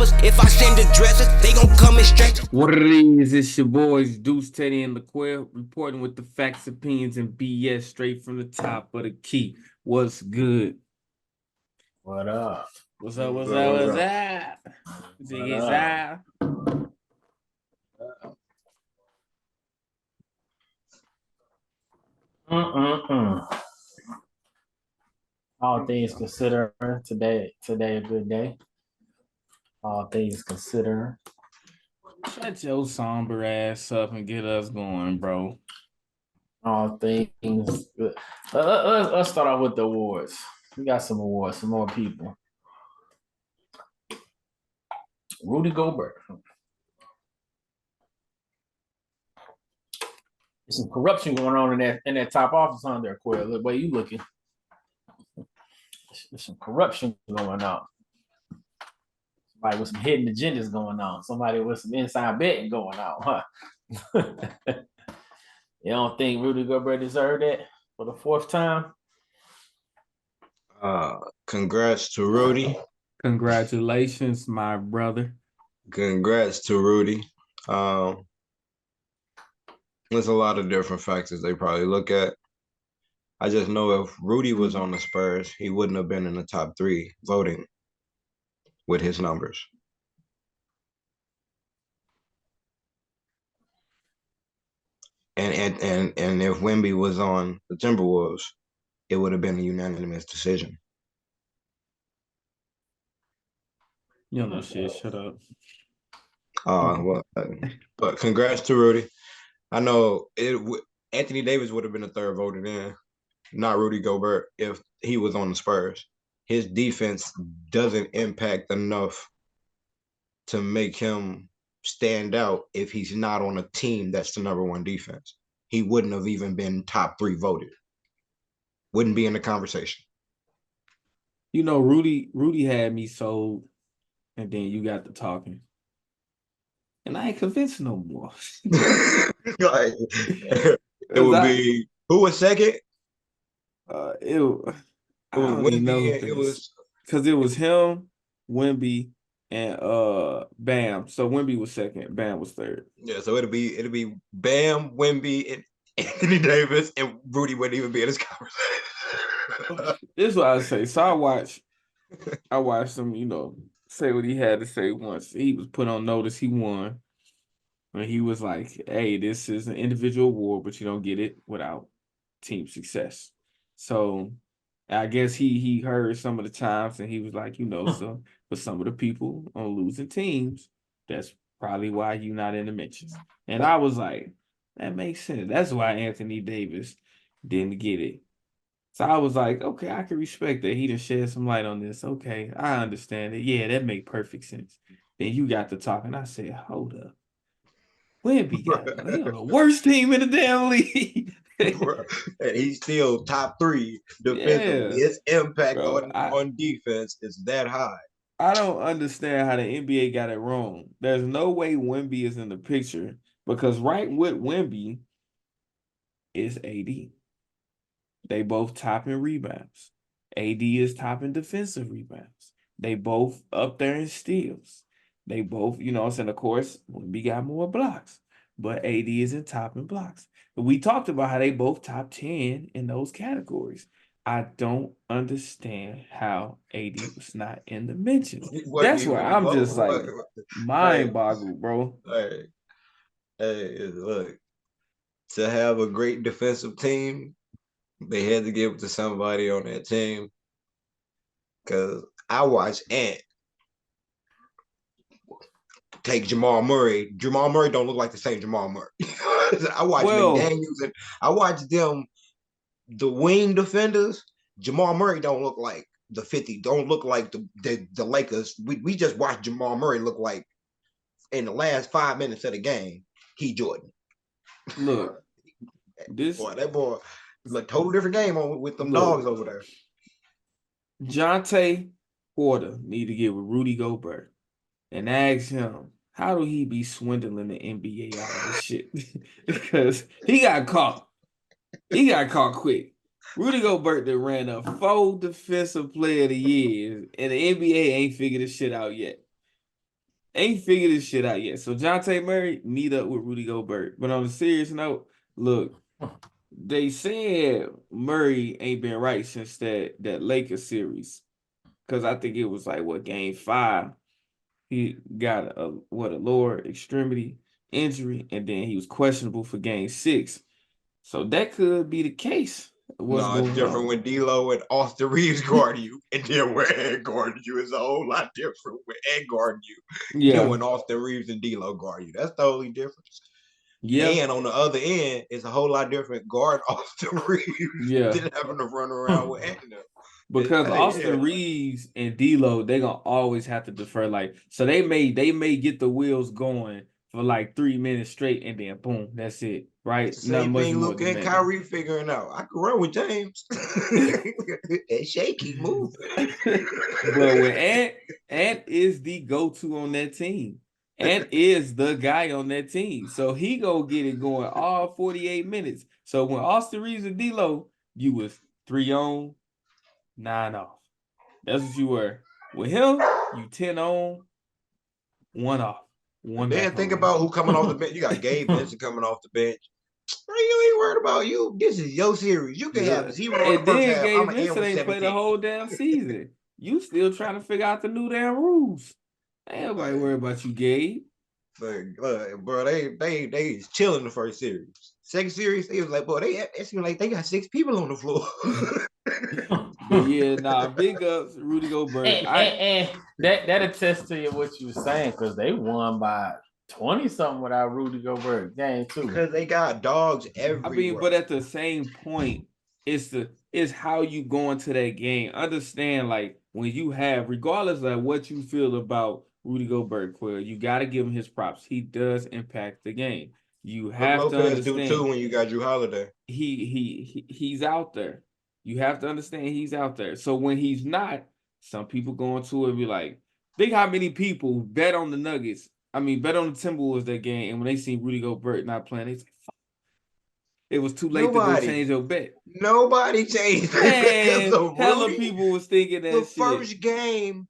rappers. If I send the dressers, they gon' come and stretch. What it is, it's your boys Deuce, Teddy, and LaQuell reporting with the facts, opinions, and BS straight from the top of the key. What's good? What up? What's up? What's up? What's up? Ziggy's out. All things considered, today a good day. All things considered. Shut your somber ass up and get us going, bro. All things good. Let's start off with the awards. We got some awards, some more people. Rudy Gobert. There's some corruption going on in that top office on there, Quill. Look, way you looking. There's some corruption going on. Somebody with some hidden agendas going on. Somebody with some inside betting going on, huh? You don't think Rudy Gobert deserved it for the fourth time? Congrats to Rudy. Congratulations, my brother. Congrats to Rudy. There's a lot of different factors they probably look at. I just know if Rudy was on the Spurs, he wouldn't have been in the top 3 voting with his numbers. And if Wemby was on the Timberwolves, it would have been a unanimous decision. You don't know shit. Shut up. But congrats to Rudy. I know Anthony Davis would have been the third voted in, not Rudy Gobert, if he was on the Spurs. His defense doesn't impact enough to make him stand out if he's not on a team that's the number 1 defense. He wouldn't have even been top 3 voted. Wouldn't be in the conversation. You know, Rudy had me sold, and then you got to talking. And I ain't convinced no more. It would be who was second? It was Wemby. Because it was him, Wemby, and Bam. So Wemby was second, Bam was third. Yeah, so it'll be Bam, Wemby, and Anthony Davis, and Rudy wouldn't even be in this conversation. This is what I say. So I watched him, say what he had to say once. He was put on notice. He won. And he was like, hey, this is an individual award, but you don't get it without team success. So I guess he heard some of the times and he was like, so for some of the people on losing teams, that's probably why you're not in the mentions. And I was like, that makes sense. That's why Anthony Davis didn't get it. So I was like, okay, I can respect that. He done shed some light on this. Okay, I understand it. Yeah, that make perfect sense. Then you got to talk, and I said, hold up. Wemby got the worst team in the damn league. And he's still top 3 defensively. Yeah. His impact on defense is that high. I don't understand how the NBA got it wrong. There's no way Wemby is in the picture because right with Wemby is AD. They both top in rebounds. AD is top in defensive rebounds. They both up there in steals. They both, and of course, Wemby got more blocks, but AD is in top in blocks. We talked about how they both top 10 in those categories. I don't understand how AD was not in the mentions. That's why I'm just like mind boggled, bro. Hey, look, to have a great defensive team, they had to give it to somebody on that team. Because I watch Ant take Jamal Murray. Jamal Murray don't look like the same Jamal Murray. I watch McDaniels and I watch them, the wing defenders. Jamal Murray don't look like the 50, don't look like the Lakers. We just watched Jamal Murray look like in the last 5 minutes of the game, he Jordan. Look, that boy is a total different game with them dogs over there. Jonte Porter need to get with Rudy Gobert and ask him, how do he be swindling the NBA out of this shit? Because he got caught. He got caught quick. Rudy Gobert that ran a 4 defensive player of the year, and the NBA ain't figured this shit out yet. ain't figured this shit out yet. So Jonte Murray meet up with Rudy Gobert. But on a serious note, look, they said Murray ain't been right since that Lakers series. Because I think it was like game 5. He got a lower extremity injury, and then he was questionable for game 6. So that could be the case. What's No, it's going different on? when D'Lo and Austin Reeves guard you, and then when Ed guarding you is a whole lot different when Ed guarding you Yeah, than when Austin Reeves and D'Lo guard you. That's the only difference. yeah, And on the other end, it's a whole lot different guard Austin Reeves yeah. than having to run around with Anthony. Because Austin Yeah. Reeves and D'Lo, they gonna always have to defer. Like, so they may get the wheels going for like 3 minutes straight, and then boom, that's it. Right? It's the Not same much thing more Luka and demanding. Kyrie figuring out. I can run with James. And Shea keep moving. But when Ant is the go-to on that team. Ant is the guy on that team. So he gonna get it going all 48 minutes. So when Austin Reeves and D'Lo, you was 3 on, 9 off. That's what you were. With him, you 10 on, 1 off. One Then back think on. about who coming off the bench. You got Gabe Vincent coming off the bench. Bro, you ain't worried about you. This is your series. You can have 0 in the And first then half. Gabe I'm gonna end Vincent with ain't played the 17. whole damn season. You still trying to figure out the new damn rules. Ain't nobody worried about you, Gabe. Bro, they chilling the first series. Second series, they was like, boy, it seemed like they got 6 people on the floor. But yeah, big ups, Rudy Gobert. And that attests to you what you were saying, because they won by 20 something without Rudy Gobert game 2. Because they got dogs I everywhere. mean, but at the same point, it's how you go into that game. Understand, like, when you have, regardless of what you feel about Rudy Gobert, Quill, you got to give him his props. He does impact the game. You Brook have to Lopez do too understand when you got Drew Holiday. he's out there. You have to understand he's out there. So when he's not, some people go into it and be like, think how many people bet on the Nuggets. I mean, bet on the Timberwolves that game, and when they see Rudy Gobert not playing, they say, fuck. It was too late to go change your bet. Nobody changed Man, so hella Rudy, people was thinking that the shit. first game,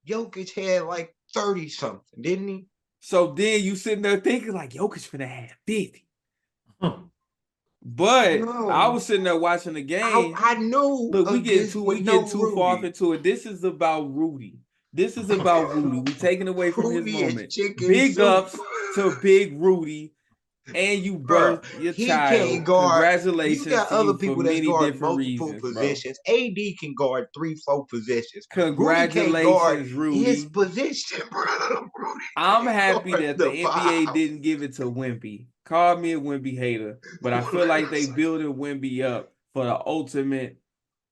Jokic had like 30 something, didn't he? So then you sitting there thinking like Jokic finna have 50. But No. I was sitting there watching the game. I knew. Look, we get too far Rudy. into it. This is about Rudy. This is about Rudy. We taking away from his Rudy is moment. chicken Big soup. ups to Big Rudy. And you birthed your he child. Can't guard. Congratulations You got to other you people for that's many guard different multiple reasons, positions. bro. AD can guard 3-4 positions. Congratulations, Rudy can't guard his Rudy. position, bro. Rudy I'm happy guard that the NBA 5. didn't give it to Wemby. Call me a Wemby hater, but I feel like they building Wemby up for the ultimate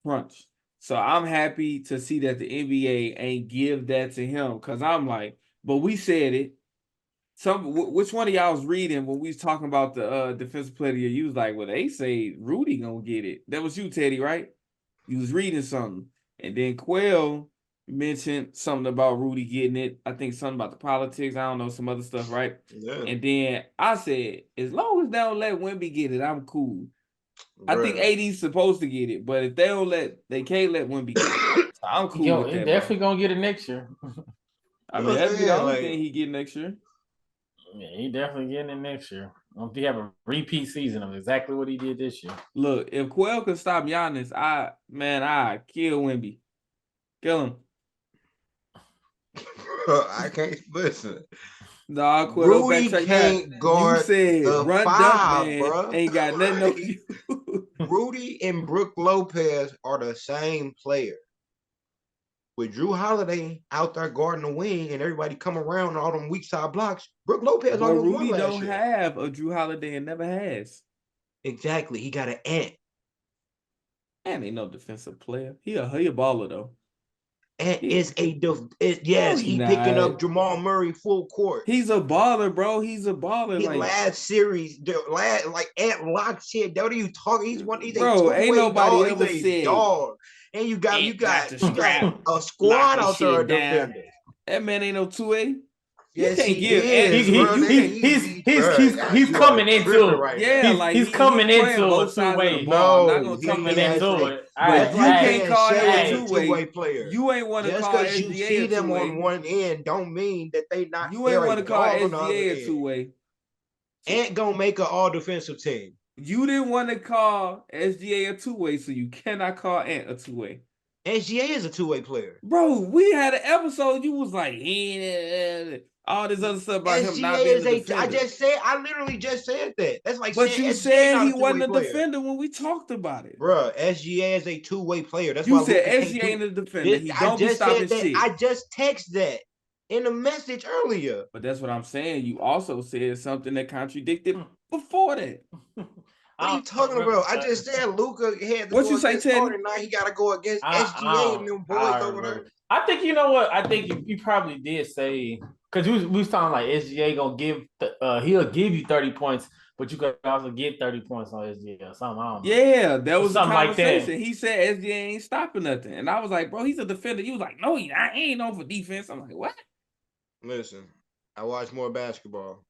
crunch. So I'm happy to see that the NBA ain't give that to him, because I'm like, but we said it. Which one of y'all was reading when we was talking about the defensive player of the year? You was like, well, they say Rudy gonna get it. That was you, Teddy, right? You was reading something, and then Quell mentioned something about Rudy getting it. I think something about the politics. I don't know, some other stuff, right? Yeah. And then I said, as long as they don't let Wemby get it, I'm cool. I think AD's supposed to get it, but if they can't let Wemby get it. So I'm cool with He that. definitely gonna get it next year. I mean, that'd be the only thing he get next year. Yeah, he definitely getting it next year. I don't think he have a repeat season of exactly what he did this year. Look, if Quell could stop Giannis, I kill Wemby. Kill him. I can't listen. Nah, Quell, Rudy backtrack can't that. guard You said the run 5, dump man bro. ain't got nothing on you. Rudy and Brook Lopez are the same player. With Drew Holiday out there guarding the wing and everybody come around all them weak side blocks, Brook Lopez But almost won Rudy last don't year. have a Drew Holiday and never has. Exactly. He got an Ant. Ant ain't no defensive player. He a baller though. Ant is he not. picking up Jamal Murray full court. He's a baller, bro. He's a baller. He Like last series, Ant locked shit. What are you talking? He's a bro, ain't two-way nobody dog. ever He's a said dog. And you got the strap, a squad locking out there shit of down. defenders. That man ain't no 2A. You Yes, can't he give is, Ant. bro. You can't. He's You are coming into tripping it. right Yeah, now. like He's he's coming playing into both a sides of the two-way. ball. I'm not No, gonna he take Coming that has. into away. it. But That's you like can't saying call him Shea a is a two-way. two-way player. You ain't want to Just call because you SGA see a them on two-way. one end, don't mean that You ain't they're want a to call dog on the other SGA a end. two-way. Ant gonna make an all defensive team. You didn't want to call SGA a two-way, so you cannot call Ant a two-way. SGA is a two-way player. Bro, we had an episode. You was like, all this other stuff about him not SGA being is a defender. I literally just said that. That's like But saying you SGA said not he a two-way wasn't a player. defender when we talked about it. Bruh, SGA is a two-way player. That's You why said Luka can't SGA do ain't a defender. He I don't be just stopping said that. shit. I just text that in the message earlier. But that's what I'm saying. You also said something that contradicted before that. What are you talking about? I just said Luka had to What go you say, against Teddy? Harden. Now he got to go against SGA and them boys over there. I think you know what. I think you probably did say because we was talking like SGA gonna give he'll give you 30 points, but you could also get 30 points on SGA or something. I don't know. Yeah, that was the something like that. conversation. He said SGA ain't stopping nothing, and I was like, bro, he's a defender. He was like, no, he ain't known for defense. I'm like, what? Listen, I watch more basketball.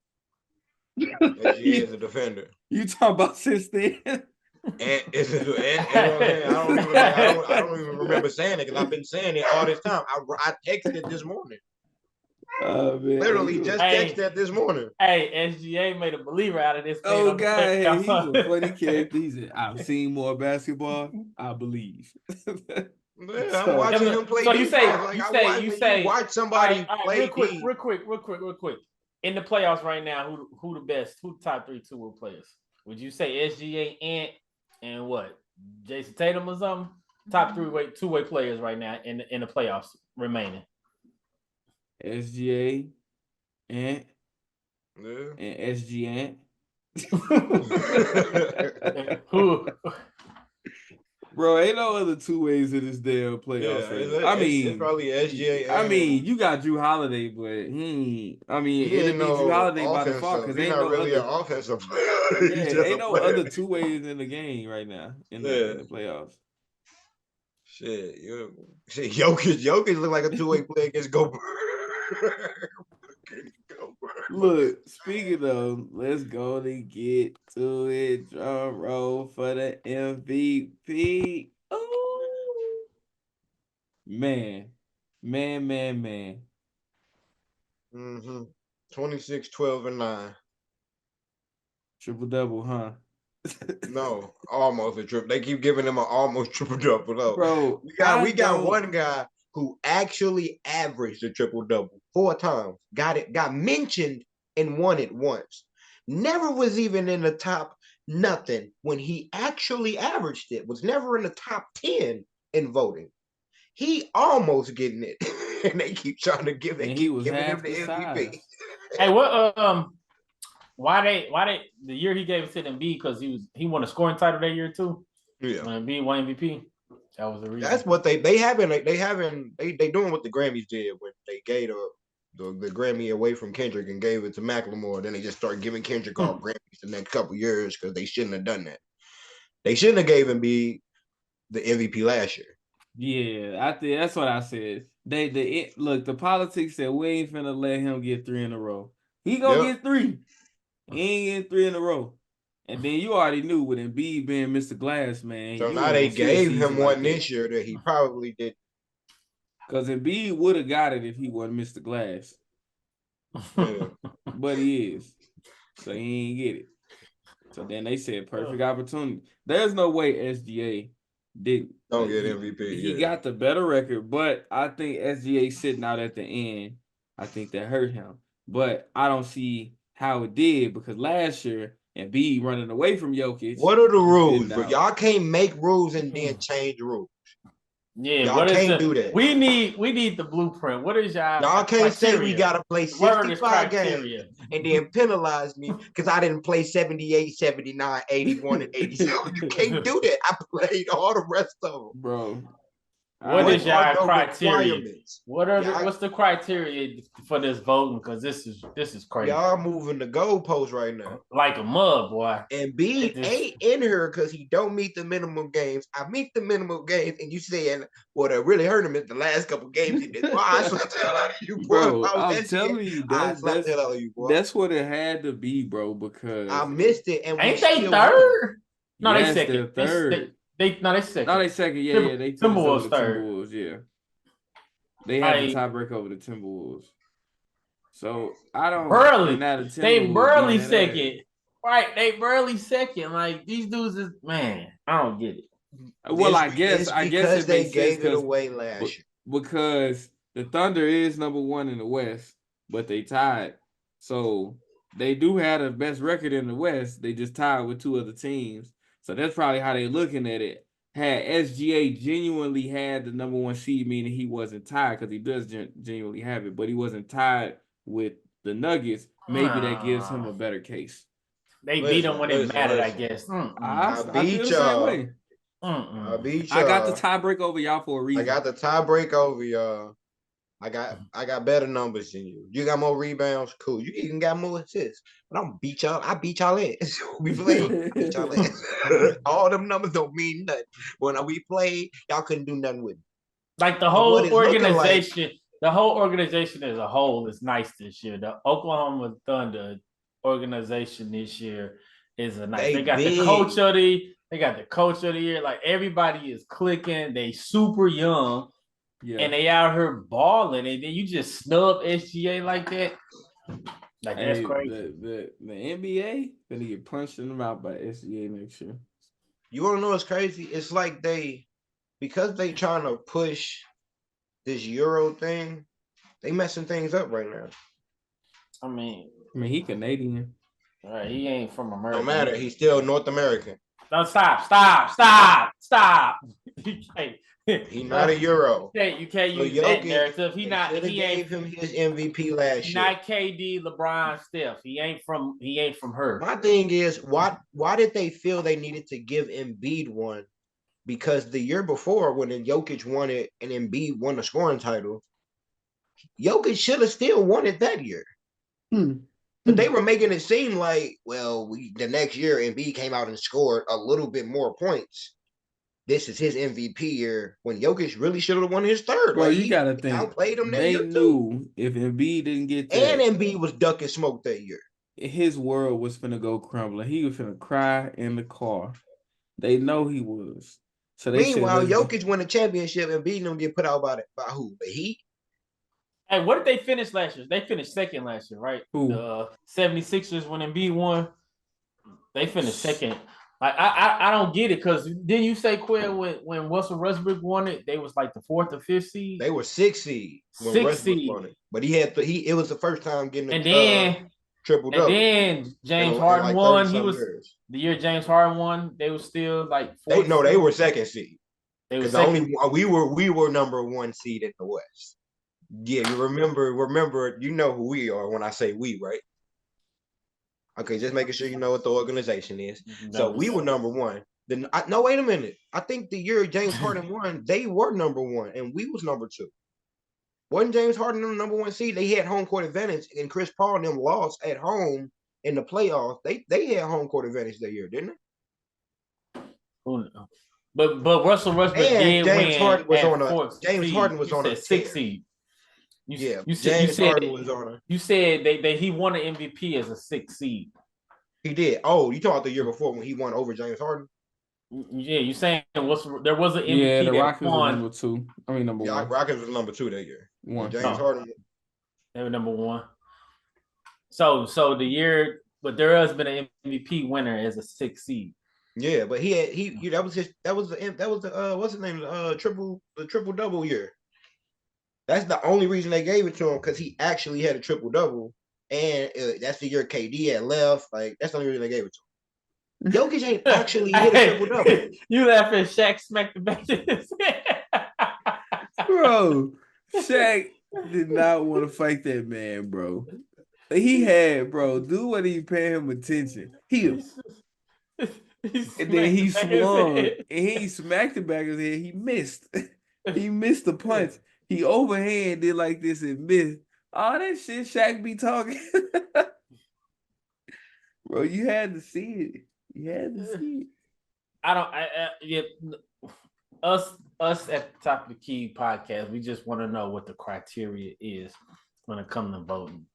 SGA is a defender. You talking about since then? And it's and I don't even remember saying it because I've been saying it all this time. I texted this morning. Oh man, Literally just texted this morning. Hey, SGA made a believer out of this. Oh god, hey, he's a funny character. He said, "I've seen more basketball. I believe." Yeah, I'm watching him play. So defense. you say watch somebody play real quick. In the playoffs right now, who the best? Who the top 3 two-way players? Would you say SGA, Ant, and what? Jason Tatum or something? Top 3 two-way players right now in the playoffs remaining. SGA, Ant, yeah. and SG Ant. Who? Bro, ain't no other two ways in this damn playoffs. It's probably SGA. I mean, you got Drew Holiday, but it'll be Drew Holiday by default because ain't not really other an offensive player. ain't no other two ways in the game right now in the playoffs. Shit, Jokic look like a two-way player against Gobert. Look, speaking of, let's go to get to it. Drum roll for the MVP. Oh, man. 26, 12, and 9. Triple double, huh? No, almost a triple. They keep giving him an almost triple double though. Bro, we got one guy who actually averaged a triple double 4 times. Got mentioned and won it once. Never was even in the top nothing when he actually averaged it. Was never in the top 10 in voting. He almost getting it, and they keep trying to give. They keep giving him the MVP. Hey, what? Why they the year he gave it to Embiid because he won a scoring title that year too. Yeah, when Embiid won MVP, that was the reason. That's what they doing what the Grammys did when they gave the Grammy away from Kendrick and gave it to Macklemore. Then they just started giving Kendrick all Grammys the next couple years because they shouldn't have done that. They shouldn't have gave Embiid the MVP last year. Yeah, I think that's what I said. Look, the politics said we ain't finna let him get 3 in a row. He gonna get 3. He ain't getting 3 in a row. And then you already knew with Embiid being Mr. Glass, man. So now they gave him one this year that he probably did. Because Embiid would have got it if he wasn't Mr. Glass. Yeah. But he is. So he ain't get it. So then they said perfect opportunity. There's no way SGA didn't. Don't get MVP. He got the better record, but I think SGA sitting out at the end, I think that hurt him. But I don't see how it did because last year Embiid running away from Jokic. What are the rules? But y'all can't make rules and then change rules. Yeah, y'all can't do that. We need the blueprint. What is y'all can't say we gotta play 65 games and then penalize me because I didn't play 78, 79, 81, and 87. You can't do that. I played all the rest of them. Bro. What is y'all the criteria? requirements? What's the criteria for this voting? Because this is crazy. Y'all moving the goalposts right now. Like a mud, boy. And B ain't in here because he don't meet the minimum games. I meet the minimum games, and you saying what really hurt him is the last couple games he did. Boy, I slapped the hell out of you, boy. Bro, I'm telling you, I slapped the hell out of you, boy. That's what it had to be, bro. Because I missed it, and ain't they third? No, yes, they second. They're third. They second. No, they second. Yeah, they took Timberwolves the third. Timberwolves. Yeah, they had the tiebreak over the Timberwolves. So I don't. Burley. The They Burley second. Right, they Burley second. Like these dudes is I don't get it. Well, I guess it they makes gave sense it away last year. Because the Thunder is number 1 in the West, but they tied. So they do have the best record in the West. They just tied with 2 other teams. So that's probably how they're looking at it. Had SGA genuinely had the number 1 seed, meaning he wasn't tied, because he does genuinely have it, but he wasn't tied with the Nuggets, maybe that gives him a better case. They beat him when it mattered, I guess. I beat y'all. I beat y'all. I got the tiebreak over y'all for a reason. I got the tiebreak over y'all. I got better numbers than you. You got more rebounds, cool. You even got more assists. But I'm beat y'all. I beat y'all ass. We played, beat y'all ass. All them numbers don't mean nothing. When we played, y'all couldn't do nothing with me. Like the whole organization, the whole organization as a whole is nice this year. The Oklahoma Thunder organization this year is a nice. They got the coach of the year. Like everybody is clicking. They super young. Yeah. And they out here balling, and then you just snub SGA like that. Like that's crazy. The NBA gonna get punched in the mouth by SGA next year. You wanna know what's crazy? It's like because they trying to push this Euro thing, they messing things up right now. I mean he Canadian. All right, he ain't from America. No matter, he's still North American. No, stop. He's not a Euro. You can't use that narrative. He gave him his MVP last year. Not KD, LeBron, Steph. He ain't from her. My thing is, why did they feel they needed to give Embiid one? Because the year before, when Jokic won it and Embiid won the scoring title, Jokic should have still won it that year. But they were making it seem like, well, the next year Embiid came out and scored a little bit more points. This is his MVP year when Jokic really should have won his third. Well, you got to think. Outplayed him they knew if Embiid didn't get that. And Embiid was ducking smoke that year. His world was finna go crumbling. He was finna cry in the car. They know he was. So meanwhile, Jokic won a championship and Embiid don't get put out by who? The Heat? Hey, what did they finish last year? They finished second last year, right? Who? The 76ers when Embiid won. They finished second. Like I don't get it, because didn't you say, Quill, when Russell Westbrook won it, they was like the 4th or 5th seed? They were 6th seed when Westbrook won it. But it was the first time getting triple double. And then James Harden won. He was the year James Harden won. They were still like 4th. They were 2nd seed. Because we were number 1 seed in the West. Yeah, you remember, you know who we are when I say we, right? Okay, just making sure you know what the organization is. So we were number 1. No, wait a minute. I think the year James Harden won, they were number 1, and we was number 2. Wasn't James Harden the number 1 seed? They had home court advantage, and Chris Paul and them lost at home in the playoffs. They had home court advantage that year, didn't they? But Russell Westbrook did James win. Harden was on James Harden was on a 6th seed. James Harden was on her. You said he won an MVP as a 6th seed. He did. Oh, you talking about the year before when he won over James Harden? Yeah, you saying there was an MVP. Yeah, the Rockets were number 2. I mean number 1. Rockets was number 2 that year. James Harden. They were number 1. So the year, but there has been an MVP winner as a 6th seed. Yeah, but that was the what's his name? The triple double year. That's the only reason they gave it to him, because he actually had a triple double, and that's the year KD had left. Like that's the only reason they gave it to him. Jokic ain't actually hit a triple double. You laughing? Shaq smacked the back of his head. Bro, Shaq did not want to fight that man, bro. He had, bro, do what he paying him attention. And then he swung and he smacked the back of his head. He missed. He missed the punch. He overhand did like this and missed. All that shit Shaq be talking. Bro, you had to see it. You had to see it. Us at the Top of the Key podcast, we just want to know what the criteria is when it comes to voting.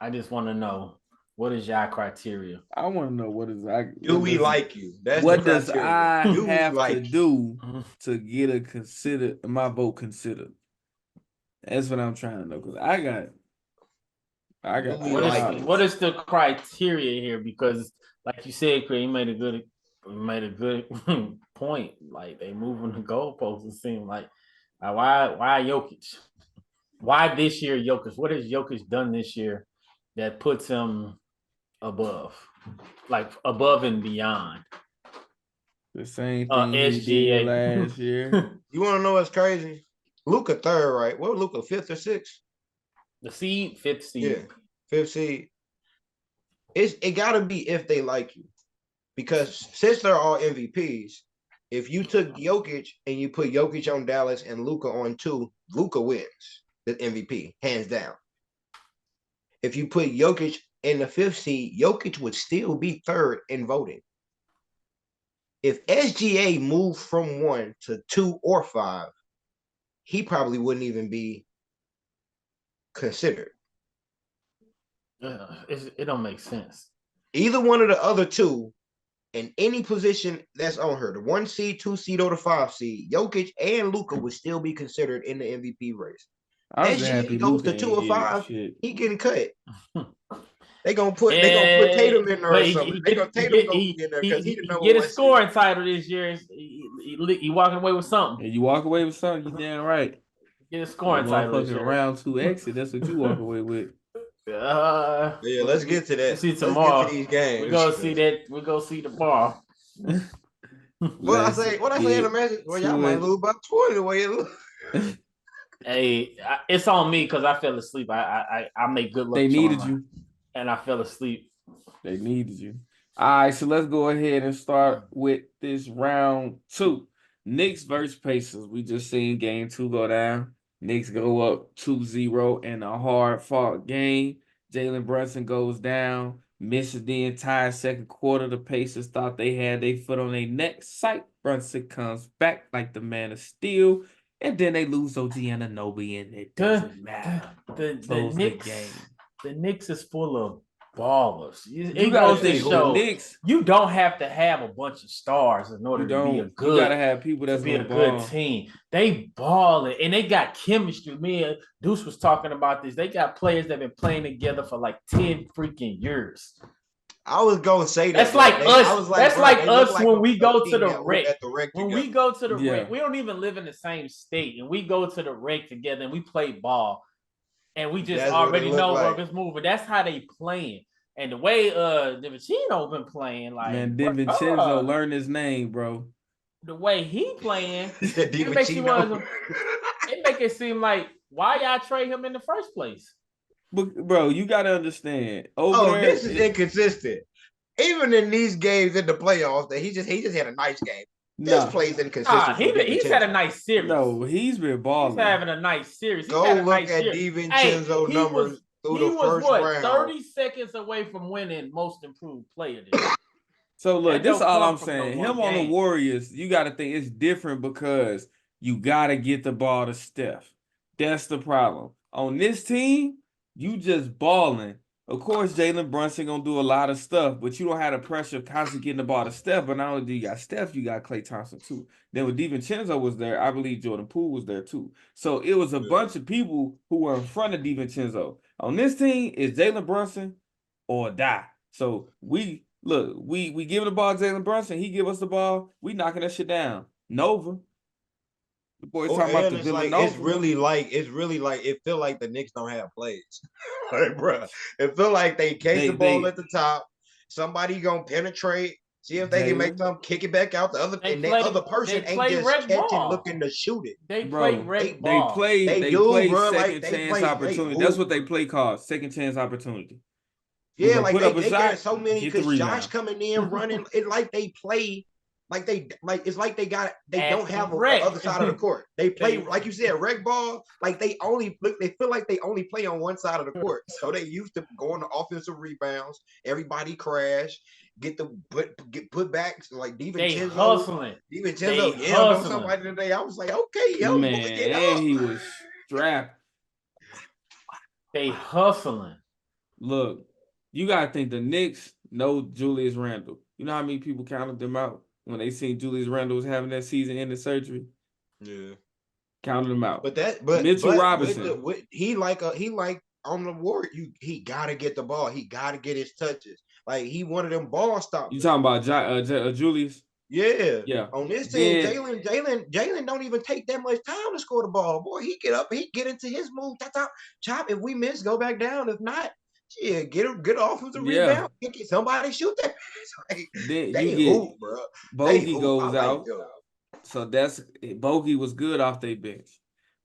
I just want to know, what is your criteria? I want to know what is I Do we like you? That's what the does criteria. I Do we have like to you? do to get my vote considered? That's what I'm trying to know, because I got what is the criteria here? Because like you said, Craig, you made a good point. Like, they moving the goalposts. It seems like why Jokic? Why this year Jokic? What has Jokic done this year that puts him above and beyond? the same thing he did last year. You want to know what's crazy? Luka third, right? What Luka, fifth or sixth? The seed, fifth seed. Yeah, fifth seed. It gotta be if they like you. Because since they're all MVPs, if you took Jokic and you put Jokic on Dallas and Luka on 2, Luka wins the MVP, hands down. If you put Jokic in the 5th seed, Jokic would still be third in voting. If SGA moved from 1 to 2 or 5, he probably wouldn't even be considered. It don't make sense. Either one of the other two, in any position that's on her, the 1 seed, 2 seed, or the 5 seed, Jokic and Luka would still be considered in the MVP race. I was happy goes Luka to 2 or 5, shit. he getting cut. They gonna put Tatum in there or something. Tatum gonna be in there because he didn't get a scoring title this year. He walking away with something. And you walk away with something, you damn right. Get a scoring title this year. Round 2 exit. That's what you walk away with. Yeah, let's get to that. We'll see tomorrow. Let's get to these games. We're gonna see that. We're gonna see tomorrow. What I say in the message? Well, y'all might lose by 20 the way it looks. Hey, it's on me because I fell asleep. I make good luck. They needed you, and I fell asleep. They needed you. All right, so let's go ahead and start with this round 2. Knicks versus Pacers. We just seen game 2 go down. Knicks go up 2-0 in a hard-fought game. Jalen Brunson goes down, misses the entire second quarter. The Pacers thought they had their foot on their neck. Psych. Brunson comes back like the man of steel, and then they lose OG Anunoby, and it doesn't matter. The Knicks is full of ballers. It goes to show Knicks, you don't have to have a bunch of stars in order to be a good. You gotta have people that's be a good team. They balling and they got chemistry. Me and Deuce was talking about this. They got players that have been playing together for like 10 freaking years. I was gonna say that. That's like us. That's like us when we go to the rec. When we go to the rec, we don't even live in the same state, and we go to the rec together and we play ball. And we just already know where it's moving. That's how they playing. And the way DiVincenzo been playing, like, man, DiVincenzo learn his name, bro. The way he playing, it make it seem like, why y'all trade him in the first place? But bro, you gotta understand. This is inconsistent. Even in these games in the playoffs, that he just had a nice game. This plays inconsistent. He's had a nice series. No, he's been balling. He's having a nice series. Go look at DiVincenzo numbers through the first round. 30 seconds away from winning Most Improved Player. So look, this is all I'm saying. Him on the Warriors, you got to think it's different because you got to get the ball to Steph. That's the problem. On this team, you just balling. Of course, Jalen Brunson gonna do a lot of stuff, but you don't have the pressure of constantly getting the ball to Steph. But not only do you got Steph, you got Klay Thompson too. Then when DiVincenzo was there, I believe Jordan Poole was there too. So it was a bunch of people who were in front of DiVincenzo. On this team, is Jalen Brunson or die. So we give the ball to Jalen Brunson. He give us the ball. We knocking that shit down. Nova. The boys talking about the Villanova. It's really like it feel like the Knicks don't have plays. Like, bro, it feel like they catch the ball at the top. Somebody gonna penetrate, see if they can make them kick it back out. The other person ain't just catching, looking to shoot it. They play ball. They play second chance opportunity. That's what they play called, second chance opportunity. Yeah, like they got so many because Josh coming in running it like they play it's like they At don't have the a rec. other side of the court. They play They- like you said, rec ball. Like they feel like they only play on one side of the court. So they used to go on the offensive rebounds. Everybody crash, get put backs like They hustling. DiVincenzo yelled on somebody today. I was like, okay, yo, Man, get and up. he was strapped. They hustling. Look, you gotta think the Knicks know Julius Randle. You know how many people counted them out when they seen Julius Randle was having that season-ending surgery? Yeah. Counted them out. But Mitchell Robinson. He like on the Warrior, he gotta get the ball. He gotta get his touches. Like he one of them ball stoppers. You talking about Julius? Yeah. Yeah. On this team, Then- Jalen don't even take that much time to score the ball. Boy, he get up, he get into his move, chop. If we miss, go back down. If not, yeah, get offensive rebound. Somebody shoot that. Like, Then they you get hoop, bro. Bogey goes I like out. them. So that's Bogey was good off their bench.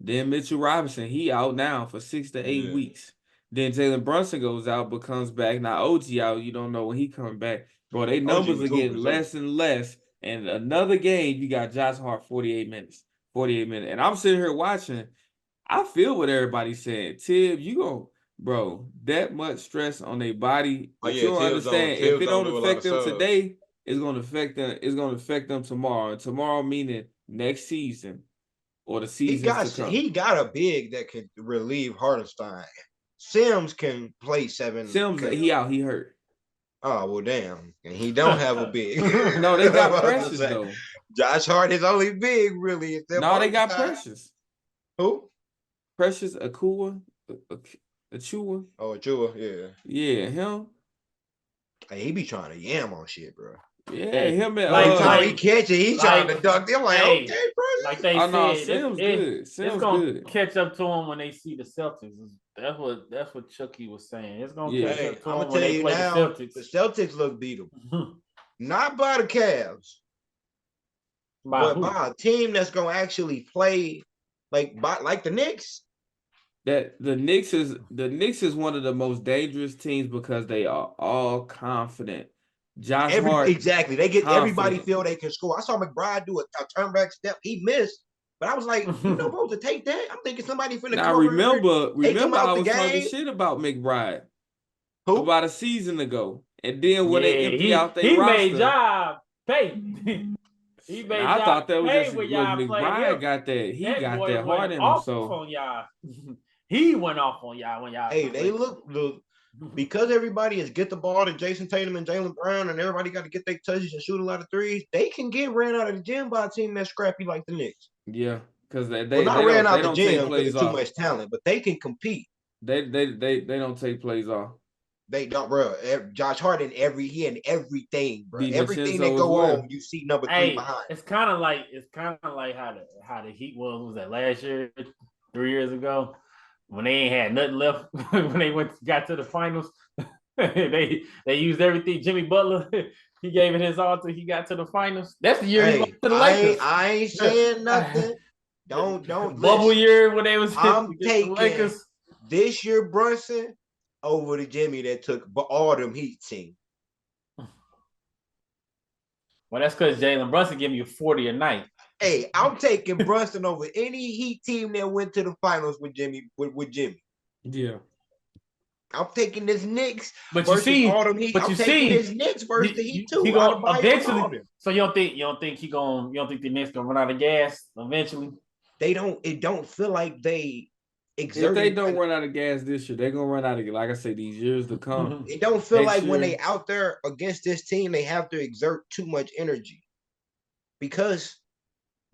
Then Mitchell Robinson, he out now for 6 to 8 weeks. Then Jalen Brunson goes out but comes back. Now OG out, you don't know when he coming back. Bro, they numbers are getting less and less. And another game, you got Josh Hart 48 minutes. 48 minutes. And I'm sitting here watching. I feel what everybody's saying. Tib, you go, bro, that much stress on their body. But you don't understand. If it don't affect them today, it's gonna affect them. It's gonna affect them tomorrow. And tomorrow meaning next season or the seasons to come. He got a big that can relieve Hartenstein. Sims can play 7. Sims, he out. He hurt. Oh well, damn, and he don't have a big. No, they got Precious though. Josh Hart is only big, really. No, they got Precious. Who? Precious Achua. Achua. Oh, Achua, yeah. Yeah, him. Hey, he be trying to yam on shit, bro. Yeah, him and like he catch it, he's trying to duck them. Like, okay, bro. Like they said, Sims good. Sims it's gonna good. catch up to him when they see the Celtics. That's what Chucky was saying. It's gonna catch up to I'm him gonna when tell they you play now, the Celtics. the Celtics look beatable. Not by the Cavs, but by a team that's gonna actually play like the Knicks. That the Knicks is one of the most dangerous teams because they are all confident. Josh Hart, exactly. They get confident. Everybody feel they can score. I saw McBride do a turn back step. He missed, but I was like, you know, supposed to take that. I'm thinking somebody finna now come remember, I was game. talking shit about McBride Who? about a season ago, and then when they empty out their he roster, made job pay. He made I thought that was just when look, McBride got that. He got that heart in him. So on y'all. He went off on y'all when y'all. Hey, they look because everybody is get the ball to Jason Tatum and Jaylen Brown, and everybody got to get their touches and shoot a lot of threes. They can get ran out of the gym by a team that's scrappy like the Knicks. Yeah, because they not ran out of the gym because it's too much talent, but they can compete. They don't take plays off. They don't, bro. Josh Hart in everything, bro. Everything that go on, you see number 3 behind. It's kind of like how the Heat was that last year, 3 years ago. When they ain't had nothing left, when they got to the finals, they used everything. Jimmy Butler, he gave it his all till he got to the finals. That's the year he went to the Lakers. I ain't saying nothing. Don't bubble year when they was. I'm taking the Lakers. This year Brunson over the Jimmy that took all them Heat team. Well, that's because Jalen Brunson giving you 40 a night. Hey, I'm taking Brunson over any Heat team that went to the finals with Jimmy. With Jimmy, yeah, I'm taking this Knicks. But you see, all them Heat. I'm taking this Knicks versus the Heat too. He gonna eventually. So you don't think the Knicks gonna run out of gas eventually? They don't. It don't feel like they exert. If they don't run out of gas this year, they're gonna run out of, like I say, these years to come. It don't feel like when they out there against this team, they have to exert too much energy because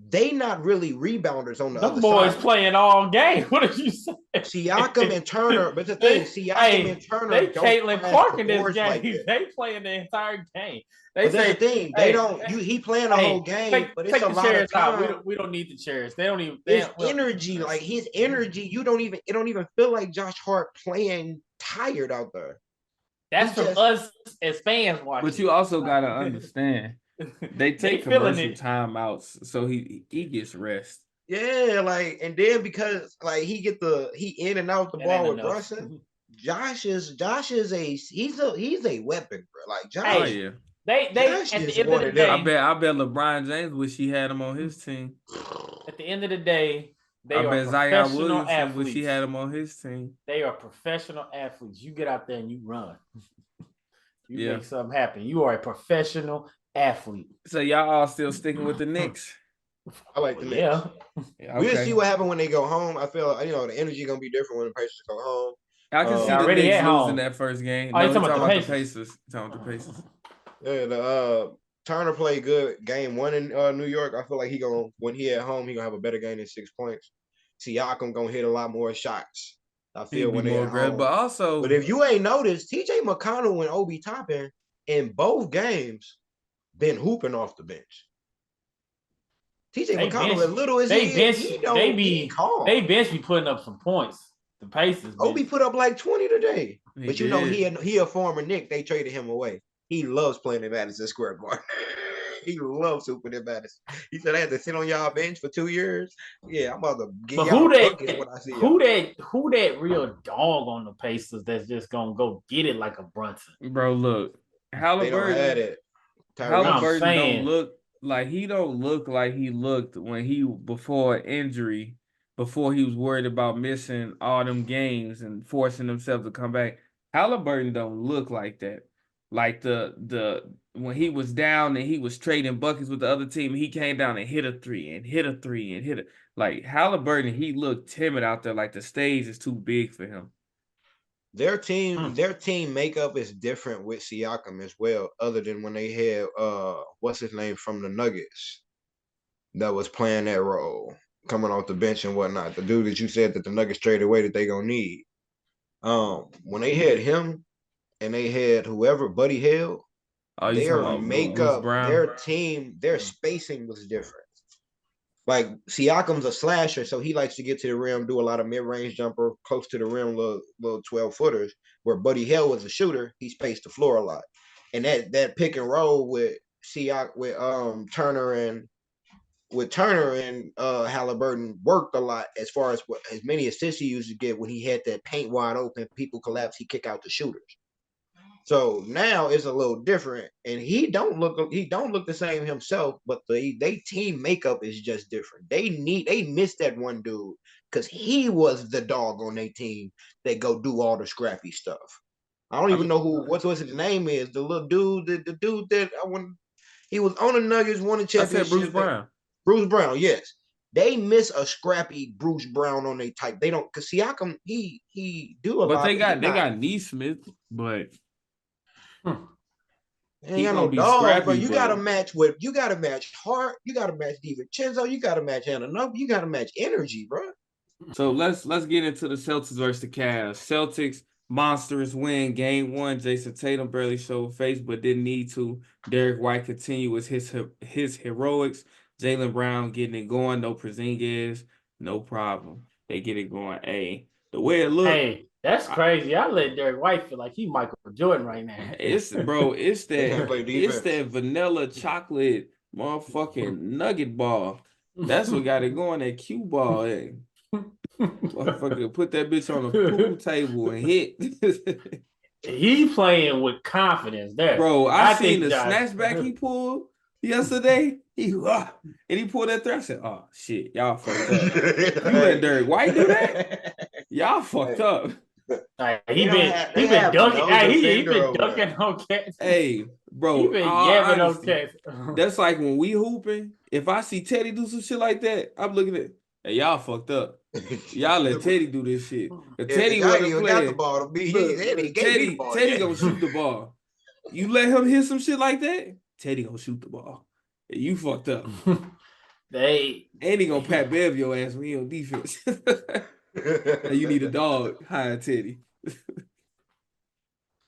they not really rebounders on the other boys side. Playing all game. What did you say? Siakam and Turner, but the thing, Siakam and Turner, they Caitlin Clark in this game. Like they playing the entire game. They say the thing, they don't. He playing the whole game, but it's a lot of time. We don't need the chairs. They don't even. His energy, like his energy, it don't even feel like Josh Hart playing tired out there. That's from us as fans watching. But you also gotta understand. They take commercial timeouts, so he gets rest. Yeah, like, and then because like he in and out the ball with Brunson. Josh is a weapon, bro. Like Josh, They Josh at the just end of the wanted them. day, I bet LeBron James wish he had him on his team. at the end of the day, I they are bet Zion professional Williamson wish he athletes. had him on his team. They are professional athletes. You get out there and you run. You Yeah. make something happen. You are a professional athlete. So y'all all still sticking with the Knicks? I like the Knicks. Yeah. Yeah, We'll okay. see what happens when they go home. I feel the energy gonna be different when the Pacers go home. I can see They the already Knicks at losing home. that first game. Oh, No, you he's talking about the the Pacers? Pacers. Talking about the Pacers. Yeah, Turner played good game one in New York. I feel like when he at home, he gonna have a better game than 6 points. Siakam gonna hit a lot more shots. I feel He'd when be they more at aggressive, home. but also, But if you ain't noticed, TJ McConnell and Obi Toppin in both games been hooping off the bench. TJ McConnell, as little as he is, he calm. They bench be putting up some points. The Pacers. Obi put up like 20 today. He But did. he a former Knick. They traded him away. He loves playing in Madison Square Garden. He loves hooping in Madison. He said I had to sit on y'all bench for 2 years. Yeah, I'm about to get But y'all buckets when I see y'all. who that real dog on the Pacers that's just gonna go get it like a Brunson? Bro, look, They don't have Halliburton. it. Halliburton I'm don't saying. look like he looked when he before injury, before he was worried about missing all them games and forcing himself to come back. Halliburton don't look like that. Like the when he was down and he was trading buckets with the other team, he came down and hit a three and hit a three and hit it. Like Halliburton, he looked timid out there. Like the stage is too big for him. Their team makeup is different with Siakam as well, other than when they had what's his name from the Nuggets that was playing that role, coming off the bench and whatnot. The dude that you said that the Nuggets traded away that they gonna need. When they had him and they had whoever Buddy Hield, Oh, you their talking about Bruce makeup, Brown? their team, their spacing was different. Like Siakam's a slasher, so he likes to get to the rim, do a lot of mid-range jumper, close to the rim, little 12-footers. Where Buddy Hield was a shooter, he spaced the floor a lot. And that pick and roll with Turner and Halliburton worked a lot as far as as many assists he used to get when he had that paint wide open, people collapse, he kick out the shooters. So now it's a little different, and he don't look the same himself, but they team makeup is just different. They missed that one dude because he was the dog on their team that go do all the scrappy stuff. I don't even know what's his name is. The little dude, the dude that he was on the Nuggets, won a championship. I said Bruce Brown. Bruce Brown, yes. They miss a scrappy Bruce Brown on their type. They don't, because Siakam, he do a lot. But they got Neesmith, but ain't got no dog, but you gotta match Hart, you gotta match DiVincenzo, you gotta match Ananobi, you gotta match energy, bro. So let's get into the Celtics versus the Cavs. Celtics monstrous win game 1. Jason Tatum barely showed face, but didn't need to. Derek White continued with his heroics. Jaylen Brown getting it going. No Porzingis, no problem. They get it going. The way it looked. Hey, that's crazy. I let Derek White feel like he Michael Jordan right now. It's that vanilla chocolate motherfucking nugget ball. That's what got it going. That cue ball. Motherfucker, put that bitch on the pool table and hit. He playing with confidence there. Bro, I seen the snatchback he pulled yesterday. He pulled that three. I said, "Oh shit, y'all fucked up." You let Derek White do that? Y'all fucked up. He been dunking. He been dunking on cats. Hey, bro, he been yamming on cats. That's like when we hooping. If I see Teddy do some shit like that, I'm looking at, hey, y'all fucked up. Y'all let Teddy do this shit. If Teddy wasn't playing, got the ball to be, Teddy gonna shoot the ball. You let him hit some shit like that, Teddy gonna shoot the ball. Hey, you fucked up. And he gonna pat Bev your ass when he on defense. You need a dog. Hire Teddy.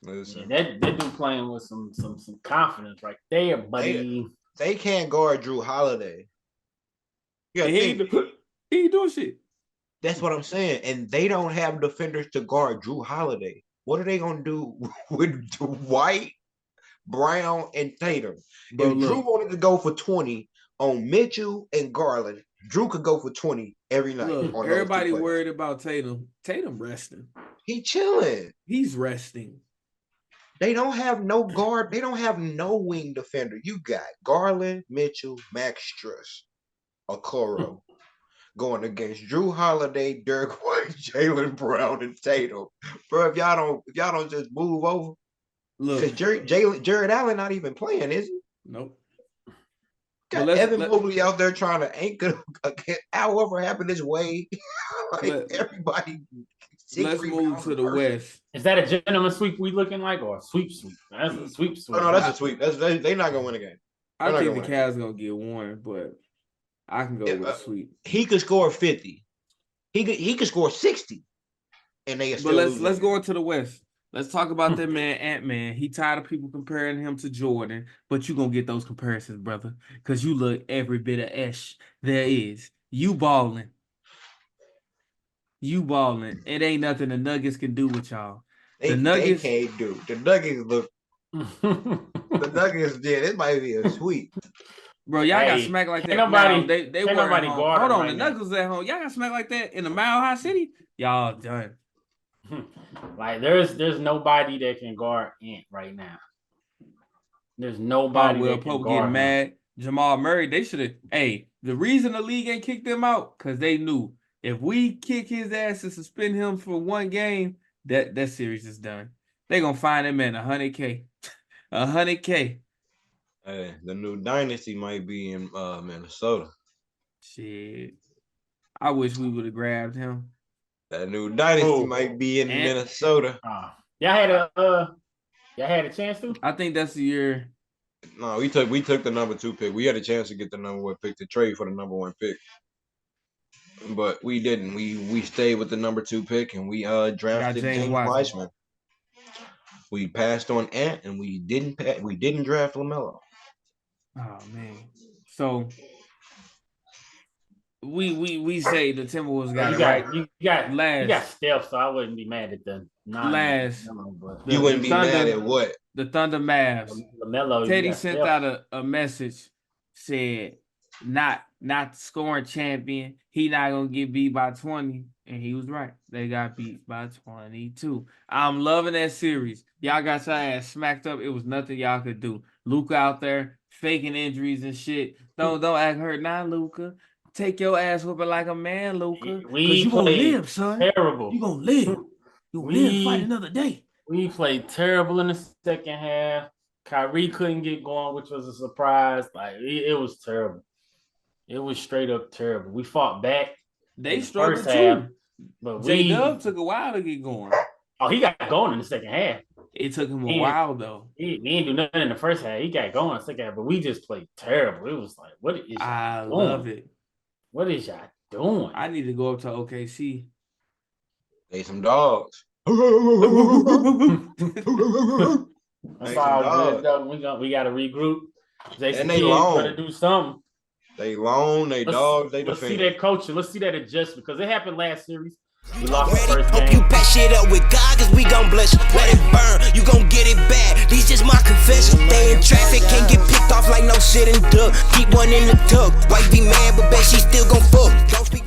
Yeah, that dude playing with some confidence right there, buddy. They can't guard Drew Holiday. Yeah, he ain't doing shit. That's what I'm saying. And they don't have defenders to guard Drew Holiday. What are they gonna do with White, Brown, and Tatum? Bro, if Drew wanted to go for 20 on Mitchell and Garland, Drew could go for 20 every night. Look, everybody worried about Tatum. Tatum resting. He chilling. He's resting. They don't have no guard. They don't have no wing defender. You got Garland, Mitchell, Max Struss, Okoro going against Drew Holiday, Derek White, Jalen Brown, and Tatum. Bro, if y'all don't just move over, Look, because Jared Allen not even playing, is he? nope. Got Evan Mobley out there trying to anchor however happened this way. Everybody. Let's move to the West. Is that a gentleman sweep we looking like, or a sweep? That's a sweep. Oh, no, that's a sweep. They're not gonna win a game. I think the Cavs gonna get one, but I can go with a sweep. He could score 50. He could score 60, and they. But let's go into the West. Let's talk about that man, Ant-Man. He tired of people comparing him to Jordan, but you going to get those comparisons, brother, because you look every bit of Esh there is. You balling. You balling. It ain't nothing the Nuggets can do with y'all. They can't do. The Nuggets look. The Nuggets did. It might be a sweep. Bro, y'all got smacked like that. Nobody, they were nobody home. Hold on, right the Nuggets at home. Y'all got smacked like that in the Mile High City? Y'all done. Like there's nobody that can guard Ant right now. There's nobody that can guard getting mad. Jamal Murray, they should have. Hey, the reason the league ain't kicked them out, because they knew if we kick his ass and suspend him for one game, that series is done. They gonna find him at $100K. $100K. Hey, the new dynasty might be in Minnesota. Shit. I wish we would have grabbed him. That new dynasty might be in Minnesota. Y'all had a chance to? I think that's the year. No, we took the number 2 pick. We had a chance to get the number 1 pick to trade for the number 1 pick. But we didn't. We stayed with the number 2 pick and we drafted James Wiseman. We passed on Ant and we didn't draft LaMelo. Oh man. So we say the Timberwolves got it right. You got Steph, so I wouldn't be mad at the last. You wouldn't be mad at what? The Thunder Mavs. LaMelo. Teddy sent out a message, said not scoring champion. He not gonna get beat by 20, and he was right. They got beat by 22. I'm loving that series. Y'all got your ass smacked up. It was nothing y'all could do. Luka out there faking injuries and shit. Don't act hurt now, Luka. Take your ass whooping like a man, Luka. Because you gonna live, son. Terrible. You gonna live. You gonna live, fight another day. We played terrible in the second half. Kyrie couldn't get going, which was a surprise. Like it was terrible. It was straight up terrible. We fought back. They struggled too. Half, but J-Dub took a while to get going. Oh, he got going in the second half. It took him a while though. He didn't do nothing in the first half. He got going in the second half, but we just played terrible. It was like, what is y'all doing? Love it. What is y'all doing? I need to go up to OKC. They some dogs. That's all good though. We gotta regroup. And they long. Gotta do something. They long, they dogs, they defend. Let's see that coaching. Let's see that adjustment because it happened last series. We lost the first game. Hope you pack shit up with God, cause we gon' bless you. Let it burn, you gon' get it bad. These just my confession. Stay in traffic, can't get picked off like no shit and duck. Keep one in the tuck. Wife be mad, but bet she still gon' fuck. Don't speak